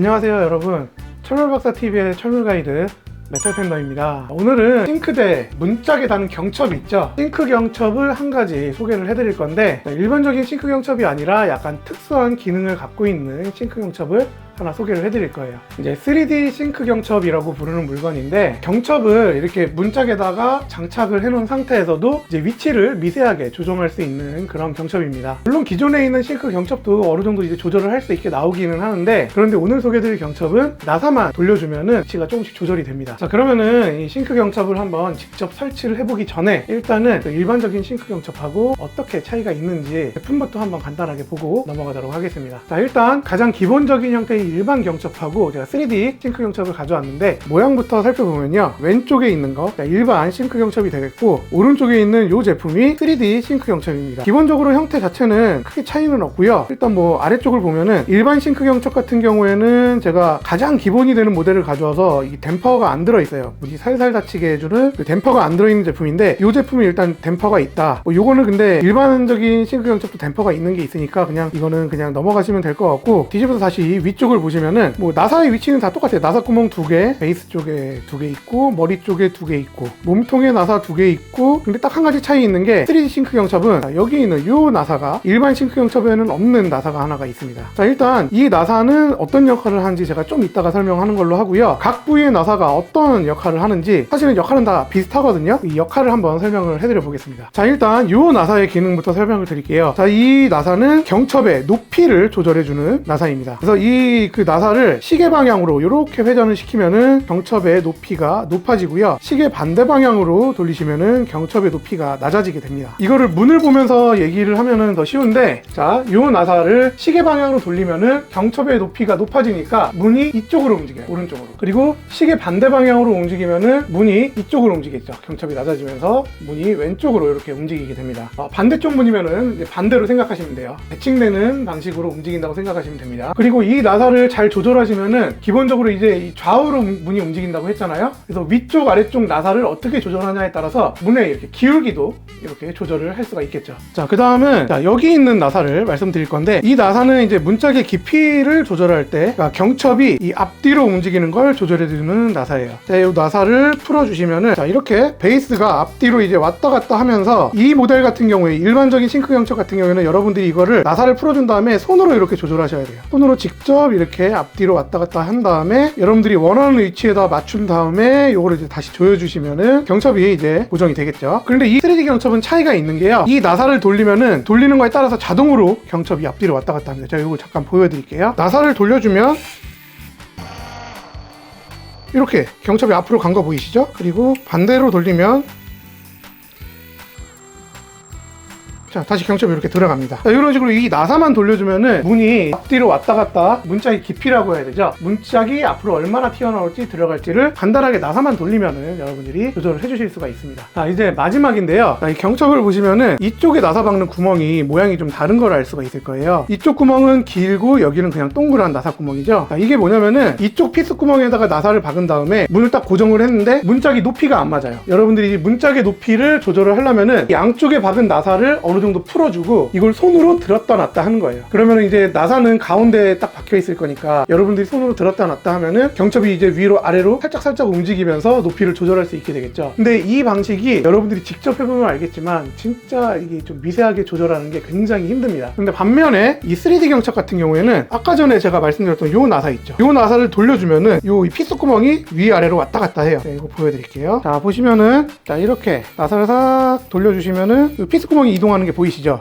안녕하세요 여러분, 철물박사TV의 철물가이드 메탈팬더입니다. 오늘은 싱크대 문짝에 다는 경첩 있죠? 싱크 경첩을 한 가지 소개를 해드릴 건데, 일반적인 싱크 경첩이 아니라 약간 특수한 기능을 갖고 있는 싱크 경첩을 하나 소개를 해드릴 거예요. 이제 3D 싱크 경첩이라고 부르는 물건인데, 경첩을 이렇게 문짝에다가 장착을 해놓은 상태에서도 이제 위치를 미세하게 조정할 수 있는 그런 경첩입니다. 물론 기존에 있는 싱크 경첩도 어느 정도 이제 조절을 할 수 있게 나오기는 하는데, 그런데 오늘 소개해드릴 경첩은 나사만 돌려주면은 위치가 조금씩 조절이 됩니다. 자, 그러면은 이 싱크 경첩을 한번 직접 설치를 해보기 전에 일단은 일반적인 싱크 경첩하고 어떻게 차이가 있는지 제품부터 한번 간단하게 보고 넘어가도록 하겠습니다. 자, 일단 가장 기본적인 형태의 일반 경첩하고 제가 3D 싱크 경첩을 가져왔는데, 모양부터 살펴보면요, 왼쪽에 있는 거 일반 싱크 경첩이 되겠고, 오른쪽에 있는 이 제품이 3D 싱크 경첩입니다. 기본적으로 형태 자체는 크게 차이는 없고요. 일단 뭐 아래쪽을 보면은 일반 싱크 경첩 같은 경우에는 제가 가장 기본이 되는 모델을 가져와서 이 댐퍼가 안 들어있어요. 문이 살살 닫히게 해주는 그 댐퍼가 안 들어있는 제품인데, 이 제품이 일단 댐퍼가 있다. 요거는 근데 일반적인 싱크 경첩도 댐퍼가 있는 게 있으니까 그냥 이거는 그냥 넘어가시면 될 것 같고, 뒤집어서 다시 위쪽을 보시면은 뭐 나사의 위치는 다 똑같아요. 나사 구멍 2개, 베이스 쪽에 2개 있고, 머리 쪽에 2개 있고, 몸통에 나사 2개 있고, 근데 딱 한 가지 차이 있는 게 3D 싱크 경첩은 여기 있는 이 나사가 일반 싱크 경첩에는 없는 나사가 하나가 있습니다. 자, 일단 이 나사는 어떤 역할을 하는지 제가 좀 이따가 설명하는 걸로 하고요. 각 부위의 나사가 어떤 역할을 하는지 사실은 역할은 다 비슷하거든요. 이 역할을 한번 설명을 해드려 보겠습니다. 자, 일단 이 나사의 기능부터 설명을 드릴게요. 자, 이 나사는 경첩의 높이를 조절해주는 나사입니다. 그래서 이 그 나사를 시계 방향으로 이렇게 회전을 시키면은 경첩의 높이가 높아지고요, 시계 반대 방향으로 돌리시면은 경첩의 높이가 낮아지게 됩니다. 이거를 문을 보면서 얘기를 하면은 더 쉬운데, 자, 이 나사를 시계 방향으로 돌리면은 경첩의 높이가 높아지니까 문이 이쪽으로 움직여요, 오른쪽으로. 그리고 시계 반대 방향으로 움직이면은 문이 이쪽으로 움직이겠죠. 경첩이 낮아지면서 문이 왼쪽으로 이렇게 움직이게 됩니다. 반대쪽 문이면은 이제 반대로 생각하시면 돼요. 배칭되는 방식으로 움직인다고 생각하시면 됩니다. 그리고 이 나사를 잘 조절하시면은 기본적으로 이제 이 좌우로 문이 움직인다고 했잖아요. 그래서 위쪽 아래쪽 나사를 어떻게 조절하냐에 따라서 문의 이렇게 기울기도 이렇게 조절을 할 수가 있겠죠. 자, 그 다음은 여기 있는 나사를 말씀드릴 건데, 이 나사는 이제 문짝의 깊이를 조절할 때, 그러니까 경첩이 이 앞뒤로 움직이는 걸 조절해주는 나사예요. 자, 이 나사를 풀어주시면은, 자, 이렇게 베이스가 앞뒤로 이제 왔다 갔다 하면서, 이 모델 같은 경우에 일반적인 싱크 경첩 같은 경우에는 여러분들이 이거를 나사를 풀어준 다음에 손으로 이렇게 조절하셔야 돼요. 손으로 직접 이렇게 앞뒤로 왔다 갔다 한 다음에 여러분들이 원하는 위치에다 맞춘 다음에 요거를 이제 다시 조여주시면은 경첩이 이제 고정이 되겠죠. 그런데 이 3D 경첩은 차이가 있는 게요, 이 나사를 돌리면은 돌리는 거에 따라서 자동으로 경첩이 앞뒤로 왔다 갔다 합니다. 제가 이거 잠깐 보여드릴게요. 나사를 돌려주면 이렇게 경첩이 앞으로 간 거 보이시죠? 그리고 반대로 돌리면, 자, 다시 경첩이 이렇게 들어갑니다. 자, 이런 식으로 이 나사만 돌려주면은 문이 앞뒤로 왔다 갔다, 문짝의 깊이라고 해야 되죠? 문짝이 앞으로 얼마나 튀어나올지 들어갈지를 간단하게 나사만 돌리면은 여러분들이 조절을 해주실 수가 있습니다. 자, 이제 마지막인데요. 자, 이 경첩을 보시면은 이쪽에 나사 박는 구멍이 모양이 좀 다른 걸 알 수가 있을 거예요. 이쪽 구멍은 길고 여기는 그냥 동그란 나사 구멍이죠. 자, 이게 뭐냐면은 이쪽 피스 구멍에다가 나사를 박은 다음에 문을 딱 고정을 했는데 문짝이 높이가 안 맞아요. 여러분들이 문짝의 높이를 조절을 하려면은 이 양쪽에 박은 나사를 어느 정도 풀어주고 이걸 손으로 들었다 놨다 하는 거예요. 그러면 이제 나사는 가운데에 딱 박혀 있을 거니까 여러분들이 손으로 들었다 놨다 하면은 경첩이 이제 위로 아래로 살짝 움직이면서 높이를 조절할 수 있게 되겠죠. 근데 이 방식이 여러분들이 직접 해보면 알겠지만 진짜 이게 좀 미세하게 조절하는 게 굉장히 힘듭니다. 근데 반면에 이 3D 경첩 같은 경우에는 아까 전에 제가 말씀드렸던 요 나사 있죠. 요 나사를 돌려주면은 요 피스 구멍이 위아래로 왔다 갔다 해요. 네, 이거 보여드릴게요. 자, 보시면은, 자, 이렇게 나사를 싹 돌려주시면은 요 피스 구멍이 이동하는 게 보이시죠?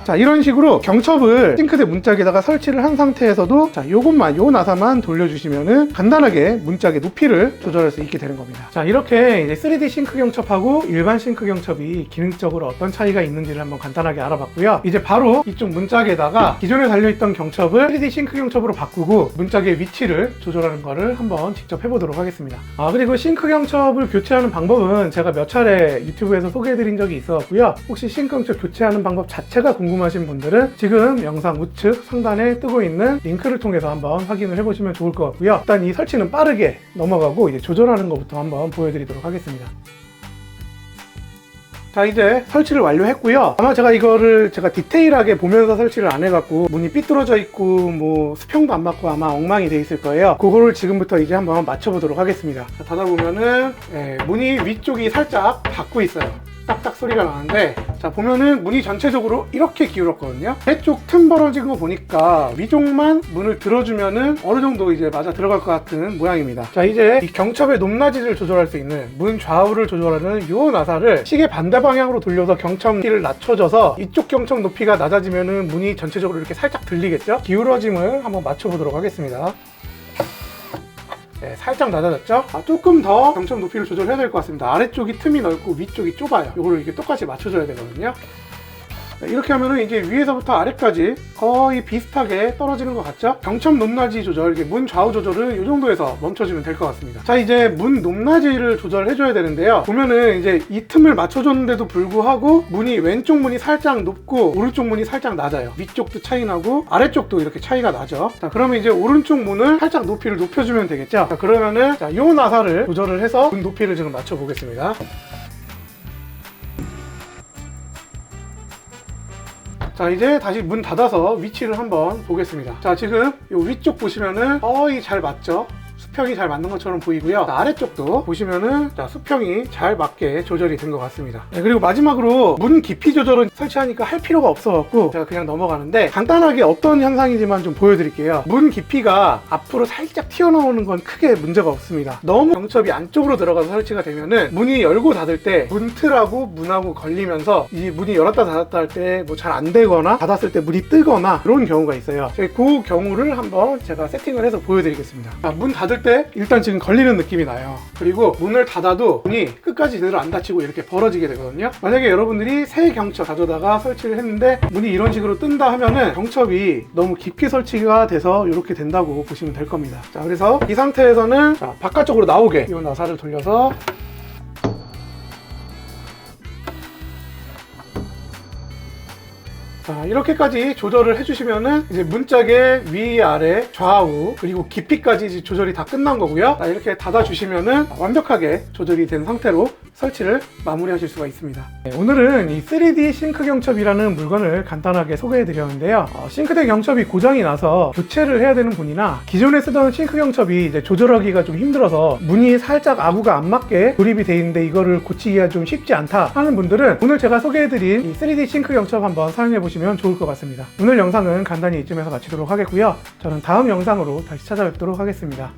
자, 이런 식으로 경첩을 싱크대 문짝에다가 설치를 한 상태에서도, 자, 요것만, 요 나사만 돌려주시면은 간단하게 문짝의 높이를 조절할 수 있게 되는 겁니다. 자, 이렇게 이제 3D 싱크 경첩하고 일반 싱크 경첩이 기능적으로 어떤 차이가 있는지를 한번 간단하게 알아봤고요. 이제 바로 이쪽 문짝에다가 기존에 달려있던 경첩을 3D 싱크 경첩으로 바꾸고 문짝의 위치를 조절하는 거를 한번 직접 해보도록 하겠습니다. 그리고 싱크 경첩을 교체하는 방법은 제가 몇 차례 유튜브에서 소개해드린 적이 있었고요. 혹시 싱크 경첩 교체하는 방법 자체가 궁금하신 분들은 지금 영상 우측 상단에 뜨고 있는 링크를 통해서 한번 확인을 해보시면 좋을 것 같고요. 일단 이 설치는 빠르게 넘어가고 이제 조절하는 것부터 한번 보여드리도록 하겠습니다. 자, 이제 설치를 완료했고요. 아마 제가 이거를 디테일하게 보면서 설치를 안 해갖고 문이 삐뚤어져 있고 뭐 수평도 안 맞고 아마 엉망이 돼 있을 거예요. 그거를 지금부터 이제 한번 맞춰보도록 하겠습니다. 자, 닫아보면은 문이 위쪽이 살짝 닫고 있어요. 딱딱 소리가 나는데, 자 보면은 문이 전체적으로 이렇게 기울었거든요. 아래쪽 틈 벌어진 거 보니까 위쪽만 문을 들어주면은 어느 정도 이제 맞아 들어갈 것 같은 모양입니다. 자, 이제 이 경첩의 높낮이를 조절할 수 있는 문 좌우를 조절하는 요 나사를 시계 반대 방향으로 돌려서 경첩 높이를 낮춰줘서 이쪽 경첩 높이가 낮아지면은 문이 전체적으로 이렇게 살짝 들리겠죠? 기울어짐을 한번 맞춰보도록 하겠습니다. 네, 살짝 낮아졌죠? 조금 더 경첩 높이를 조절해야 될 것 같습니다. 아래쪽이 틈이 넓고 위쪽이 좁아요. 이거를 이렇게 똑같이 맞춰줘야 되거든요. 네, 이렇게 하면은 이제 위에서부터 아래까지 거의 비슷하게 떨어지는 것 같죠? 경첩 높낮이 조절, 이게 문 좌우 조절은 이 정도에서 멈춰주면 될 것 같습니다. 자, 이제 문 높낮이를 조절해줘야 되는데요. 보면은 이제 이 틈을 맞춰줬는데도 불구하고 문이 왼쪽 문이 살짝 높고 오른쪽 문이 살짝 낮아요. 위쪽도 차이 나고 아래쪽도 이렇게 차이가 나죠. 자, 그러면 이제 오른쪽 문을 살짝 높이를 높여주면 되겠죠? 자, 그러면은 자, 요 나사를 조절을 해서 문 높이를 지금 맞춰보겠습니다. 자, 이제 다시 문 닫아서 위치를 한번 보겠습니다. 자, 지금 요 위쪽 보시면은 거의 잘 맞죠? 수평이 잘 맞는 것처럼 보이고요. 자, 아래쪽도 보시면은 자, 수평이 잘 맞게 조절이 된 것 같습니다. 네, 그리고 마지막으로 문 깊이 조절은 설치하니까 할 필요가 없어갖고 제가 그냥 넘어가는데 간단하게 어떤 현상인지만 좀 보여드릴게요. 문 깊이가 앞으로 살짝 튀어나오는 건 크게 문제가 없습니다. 너무 경첩이 안쪽으로 들어가서 설치가 되면은 문이 열고 닫을 때 문틀하고 문하고 걸리면서 이 문이 열었다 닫았다 할 때 뭐 잘 안 되거나 닫았을 때 문이 뜨거나 그런 경우가 있어요. 그 경우를 한번 제가 세팅을 해서 보여드리겠습니다. 자, 문 닫을 때 일단 지금 걸리는 느낌이 나요. 그리고 문을 닫아도 문이 끝까지 제대로 안 닫히고 이렇게 벌어지게 되거든요. 만약에 여러분들이 새 경첩 가져다가 설치를 했는데 문이 이런 식으로 뜬다 하면은 경첩이 너무 깊게 설치가 돼서 이렇게 된다고 보시면 될 겁니다. 자, 그래서 이 상태에서는 자, 바깥쪽으로 나오게 이 나사를 돌려서 자, 이렇게까지 조절을 해주시면은 이제 문짝의 위, 아래, 좌우 그리고 깊이까지 이제 조절이 다 끝난 거고요. 자, 이렇게 닫아주시면은 완벽하게 조절이 된 상태로 설치를 마무리하실 수가 있습니다. 네, 오늘은 이 3D 싱크 경첩이라는 물건을 간단하게 소개해 드렸는데요. 싱크대 경첩이 고장이 나서 교체를 해야 되는 분이나 기존에 쓰던 싱크 경첩이 이제 조절하기가 좀 힘들어서 문이 살짝 아구가 안 맞게 조립이 되어 있는데 이거를 고치기가 좀 쉽지 않다 하는 분들은 오늘 제가 소개해 드린 이 3D 싱크 경첩 한번 사용해 보시면 좋을 것 같습니다. 오늘 영상은 간단히 이쯤에서 마치도록 하겠고요. 저는 다음 영상으로 다시 찾아뵙도록 하겠습니다.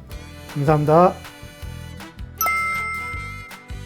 감사합니다.